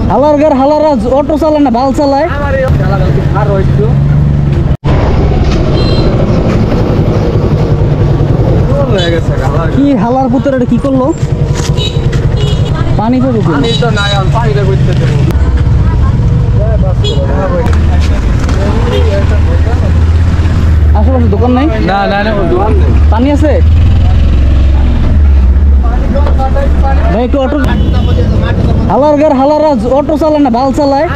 হালার ঘর হালারা অটো চালায় না বাল চালায় কি হালার পুত্র কি করলো পানি করবো আশেপাশে দোকান নাই পানি আছে ভাই একটু অটো হালার ঘর হালারা অটো চালায় না বাল চালায়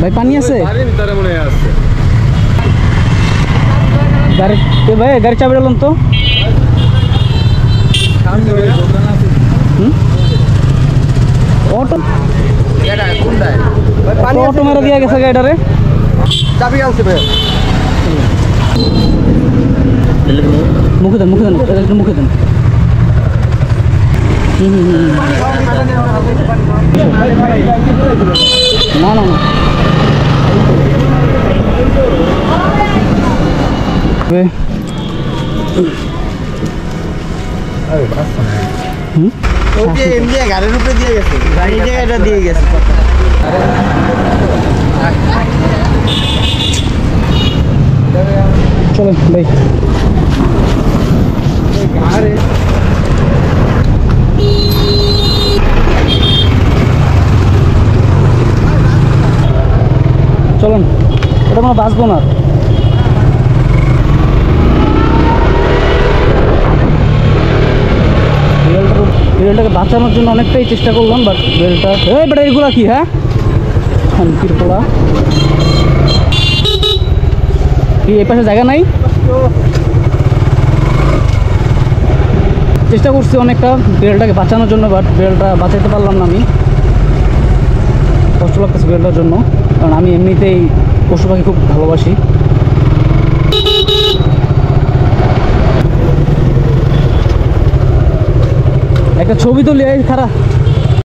ভাই পানি আছে গাড়ি ভাই গাড়ি চাবি এলাম তো অটো অটো মেরে দিয়ে গেছে গাড়িটারে চাবি আনছে ভাই মুখে দেন মুখে দেন না না না এমনি গাড়ির উপরে দিয়ে গেছে এই জায়গাটা দিয়ে গেছে চলেন ভাই চলুন এটা কোনো বাঁচবো না বেলটাকে বাঁচানোর জন্য অনেকটাই চেষ্টা করলাম বাট বেলটা ব্যাটারিগুলো কি হ্যাঁ শান্তির পোলা কি এই পাশে জায়গা নাই চেষ্টা করছি অনেকটা বেলটাকে বাঁচানোর জন্য বাট বেলটা বাঁচাতে পারলাম না আমি কষ্ট লাগতেছে বেলটার জন্য কারণ আমি এমনিতেই পশু পাখি খুব ভালোবাসি একটা ছবি তুলি খারাপ